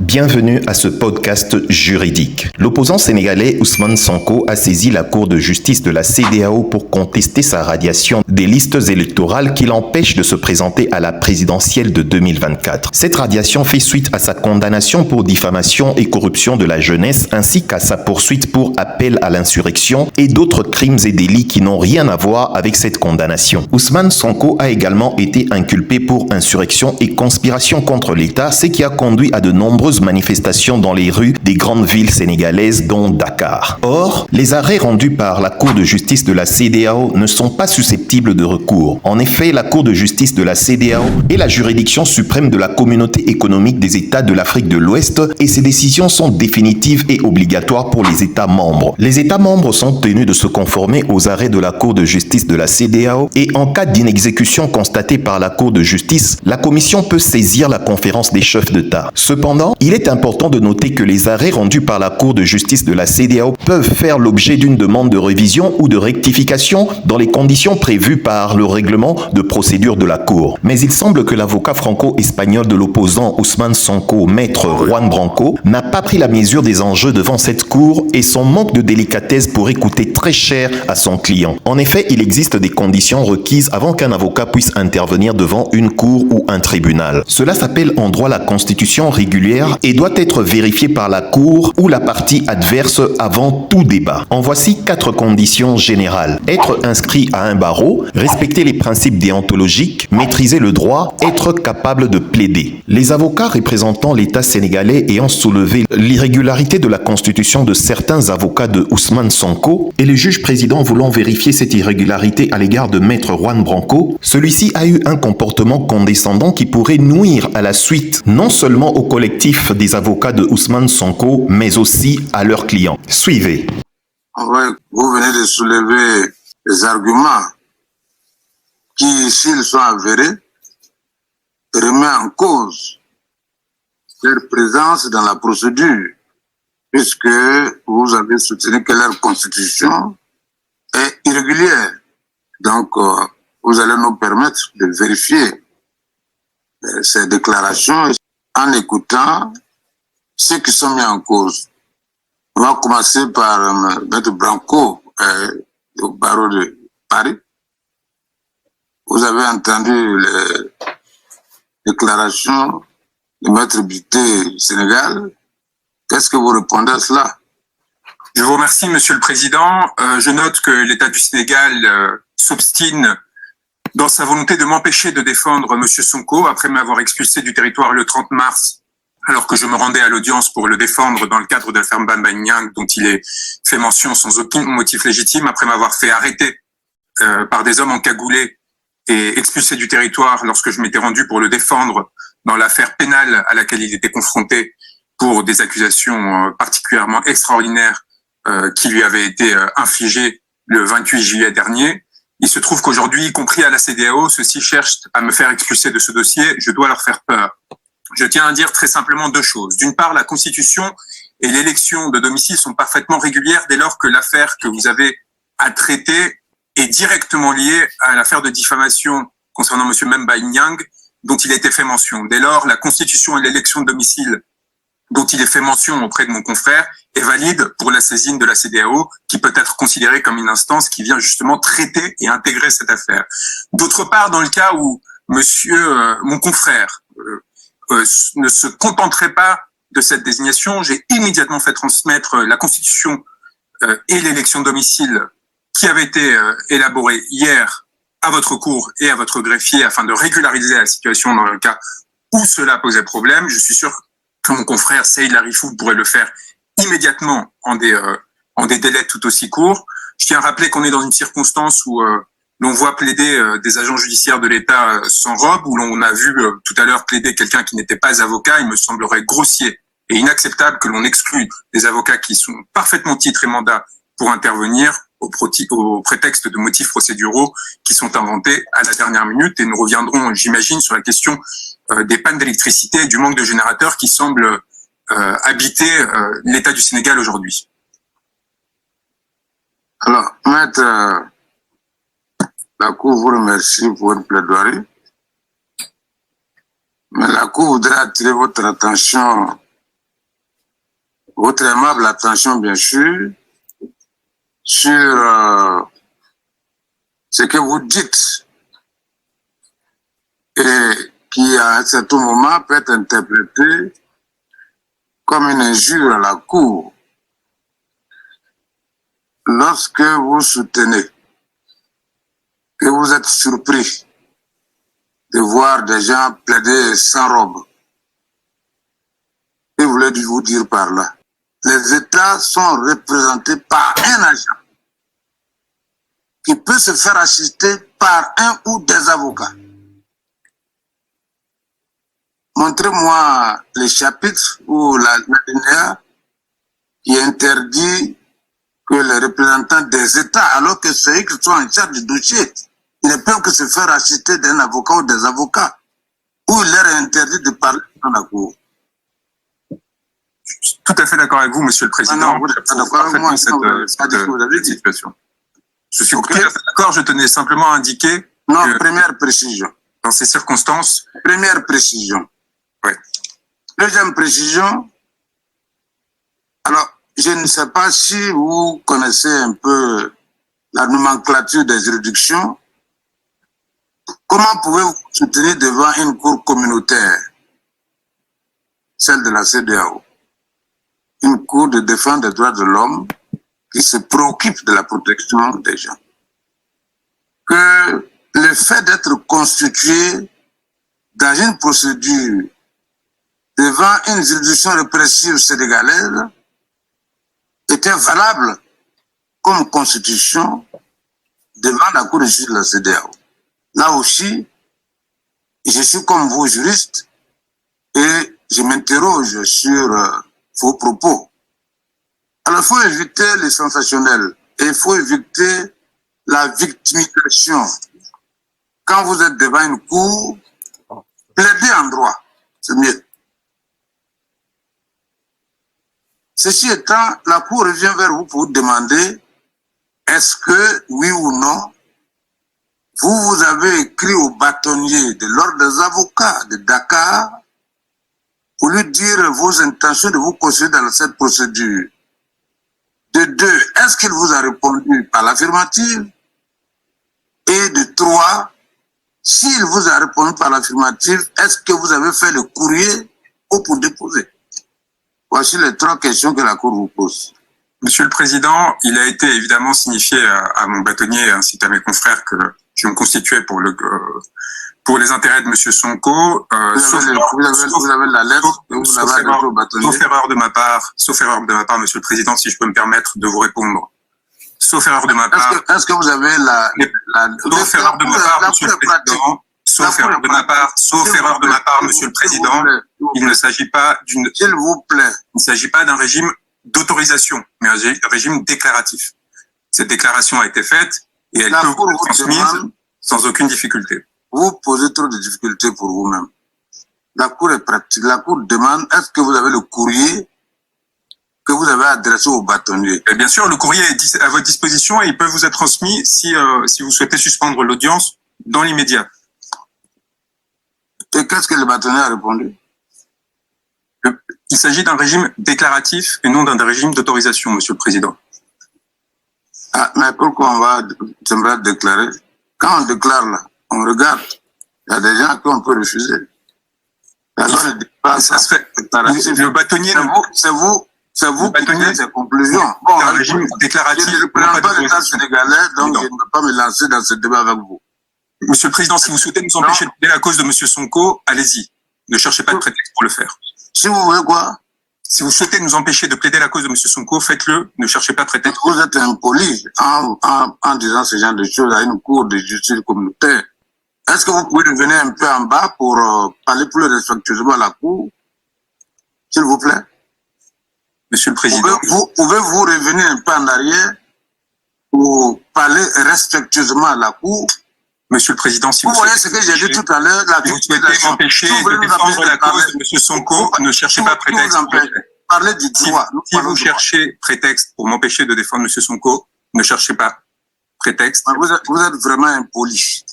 Bienvenue à ce podcast juridique. L'opposant sénégalais Ousmane Sonko a saisi la Cour de justice de la CEDEAO pour contester sa radiation des listes électorales qui l'empêchent de se présenter à la présidentielle de 2024. Cette radiation fait suite à sa condamnation pour diffamation et corruption de la jeunesse ainsi qu'à sa poursuite pour appel à l'insurrection et d'autres crimes et délits qui n'ont rien à voir avec cette condamnation. Ousmane Sonko a également été inculpé pour insurrection et conspiration contre l'État, ce qui a conduit à de nombreuses manifestations dans les rues des grandes villes sénégalaises dont Dakar. Or, les arrêts rendus par la Cour de justice de la CEDEAO ne sont pas susceptibles de recours. En effet, la Cour de justice de la CEDEAO est la juridiction suprême de la communauté économique des États de l'Afrique de l'Ouest et ses décisions sont définitives et obligatoires pour les États membres. Les États membres sont tenus de se conformer aux arrêts de la Cour de justice de la CEDEAO et en cas d'inexécution constatée par la Cour de justice, la Commission peut saisir la conférence des chefs d'État. Cependant, il est important de noter que les arrêts rendus par la Cour de justice de la CEDEAO peuvent faire l'objet d'une demande de révision ou de rectification dans les conditions prévues par le règlement de procédure de la Cour. Mais il semble que l'avocat franco-espagnol de l'opposant Ousmane Sonko, maître Juan Branco, n'a pas pris la mesure des enjeux devant cette Cour et son manque de délicatesse pourrait coûter très cher à son client. En effet, il existe des conditions requises avant qu'un avocat puisse intervenir devant une cour ou un tribunal. Cela s'appelle en droit la constitution régulière et doit être vérifié par la Cour ou la partie adverse avant tout débat. En voici 4 conditions générales. Être inscrit à un barreau, respecter les principes déontologiques, maîtriser le droit, être capable de plaider. Les avocats représentant l'État sénégalais ayant soulevé l'irrégularité de la constitution de certains avocats de Ousmane Sonko et le juge président voulant vérifier cette irrégularité à l'égard de maître Juan Branco, celui-ci a eu un comportement condescendant qui pourrait nuire à la suite non seulement au collectif des avocats de Ousmane Sonko, mais aussi à leurs clients. Suivez. Ouais, vous venez de soulever des arguments qui, s'ils sont avérés, remettent en cause leur présence dans la procédure, puisque vous avez soutenu que leur constitution est irrégulière. Donc, vous allez nous permettre de vérifier ces déclarations en écoutant ceux qui sont mis en cause. On va commencer par M. Branco, au barreau de Paris. Vous avez entendu les déclarations de M. Bité du Sénégal. Qu'est-ce que vous répondez à cela? Je vous remercie, Monsieur le Président. Je note que l'État du Sénégal s'obstine dans sa volonté de m'empêcher de défendre M. Sonko après m'avoir expulsé du territoire le 30 mars, alors que je me rendais à l'audience pour le défendre dans le cadre de l'affaire Bamba Niang, dont il est fait mention sans aucun motif légitime, après m'avoir fait arrêter par des hommes encagoulés et expulsé du territoire lorsque je m'étais rendu pour le défendre dans l'affaire pénale à laquelle il était confronté pour des accusations particulièrement extraordinaires qui lui avaient été infligées le 28 juillet dernier. Il se trouve qu'aujourd'hui, y compris à la CEDEAO, ceux-ci cherchent à me faire expulser de ce dossier. Je dois leur faire peur. Je tiens à dire très simplement 2 choses. D'une part, la Constitution et l'élection de domicile sont parfaitement régulières dès lors que l'affaire que vous avez à traiter est directement liée à l'affaire de diffamation concernant M. Bamba Niang, dont il a été fait mention. Dès lors, la Constitution et l'élection de domicile dont il est fait mention auprès de mon confrère est valide pour la saisine de la CEDEAO, qui peut être considérée comme une instance qui vient justement traiter et intégrer cette affaire. D'autre part, dans le cas où mon confrère ne se contenterait pas de cette désignation, j'ai immédiatement fait transmettre la Constitution et l'élection de domicile qui avait été élaborée hier à votre cour et à votre greffier afin de régulariser la situation dans le cas où cela posait problème. Je suis sûr que mon confrère Saïd Larifou pourrait le faire immédiatement en des délais tout aussi courts. Je tiens à rappeler qu'on est dans une circonstance où l'on voit plaider des agents judiciaires de l'État sans robe, où l'on a vu tout à l'heure plaider quelqu'un qui n'était pas avocat. Il me semblerait grossier et inacceptable que l'on exclue des avocats qui sont parfaitement titrés mandat pour intervenir au prétexte de motifs procéduraux qui sont inventés à la dernière minute. Et nous reviendrons, j'imagine, sur la question des pannes d'électricité et du manque de générateurs qui semblent habiter l'État du Sénégal aujourd'hui. Alors, maître, la Cour vous remercie pour une plaidoirie. Mais la Cour voudrait attirer votre attention votre aimable attention, bien sûr, sur ce que vous dites et qui, à un certain moment, peut être interprété comme une injure à la Cour lorsque vous soutenez que vous êtes surpris de voir des gens plaider sans robe. Que voulez vous dire par là? Les États sont représentés par un agent qui peut se faire assister par un ou des avocats. Montrez-moi les chapitres ou l'alinéa qui interdit que les représentants des États, alors que c'est eux qui sont en charge du dossier, ils ne peuvent que se faire assister d'un avocat ou des avocats, ou il leur est interdit de parler dans la Cour. Je suis tout à fait d'accord avec vous, Monsieur le Président. Non, vous n'êtes pas d'accord avec moi, cette situation. Je suis tout à fait d'accord, je tenais simplement à indiquer non, que première précision. Dans ces circonstances... Première précision. Oui. Deuxième précision. Alors, je ne sais pas si vous connaissez un peu la nomenclature des juridictions. Comment pouvez-vous soutenir devant une cour communautaire, celle de la CEDEAO, une cour de défense des droits de l'homme qui se préoccupe de la protection des gens? Que le fait d'être constitué dans une procédure devant une juridiction répressive sénégalaise était valable comme constitution devant la Cour de justice de la CEDEAO. Là aussi, je suis comme vous juriste et je m'interroge sur vos propos. Alors, il faut éviter les sensationnels et il faut éviter la victimisation. Quand vous êtes devant une cour, plaidez en droit, c'est mieux. Ceci étant, la Cour revient vers vous pour vous demander est-ce que, oui ou non, vous avez écrit au bâtonnier de l'ordre des avocats de Dakar pour lui dire vos intentions de vous constituer dans cette procédure. De deux, est-ce qu'il vous a répondu par l'affirmative? Et de trois, s'il vous a répondu par l'affirmative, est-ce que vous avez fait le courrier ou pour déposer? Voici les trois questions que la Cour vous pose. Monsieur le Président, il a été évidemment signifié à mon bâtonnier ainsi qu'à mes confrères que je me constituais pour les intérêts de Monsieur Sonko. Vous avez la lettre que vous avez adressée au bâtonnier. Sauf erreur de ma part, Monsieur le Président, si je peux me permettre de vous répondre. Sauf erreur de ma part. Est-ce que vous avez sauf erreur de ma part, Monsieur le Président. Sauf erreur de ma part, Monsieur le Président. Il ne s'agit pas d'une. S'il vous plaît. Il ne s'agit pas d'un régime d'autorisation, mais un régime déclaratif. Cette déclaration a été faite et elle peut être transmise sans aucune difficulté. Vous posez trop de difficultés pour vous-même. La Cour est pratique. La Cour demande est-ce que vous avez le courrier que vous avez adressé au bâtonnier? Et bien sûr, le courrier est à votre disposition et il peut vous être transmis si vous souhaitez suspendre l'audience dans l'immédiat. Et qu'est-ce que le bâtonnier a répondu? Il s'agit d'un régime déclaratif et non d'un régime d'autorisation, Monsieur le Président. Ah, mais pourquoi j'aimerais déclarer? Quand on déclare là, on regarde. Il y a des gens qu'on peut refuser. Alors, ça se fait. Le bâtonnier... C'est vous qui faites ces conclusions. Bon, un régime déclaratif... Je ne représente pas l'État sénégalais, donc je ne peux pas me lancer dans ce débat avec vous. Monsieur le Président, si vous souhaitez nous empêcher de plaider la cause de Monsieur Sonko, allez-y. Ne cherchez pas de prétexte pour le faire. Si vous voulez quoi? Si vous souhaitez nous empêcher de plaider la cause de M. Sonko, faites-le, ne cherchez pas de prétexte. Vous êtes impoli en disant ce genre de choses à une cour de justice communautaire. Est-ce que vous pouvez revenir un peu en bas pour parler plus respectueusement à la cour? S'il vous plaît. Monsieur le Président. Pouvez-vous revenir un peu en arrière pour parler respectueusement à la cour? Monsieur le Président, si vous voyez ce que j'ai dit tout à l'heure, si vous souhaitez m'empêcher de défendre la cause de M. Sonko, ne cherchez pas prétexte. Parlez du droit. Si vous cherchez prétexte pour m'empêcher de défendre M. Sonko, ne cherchez pas prétexte. Vous êtes vraiment impoli.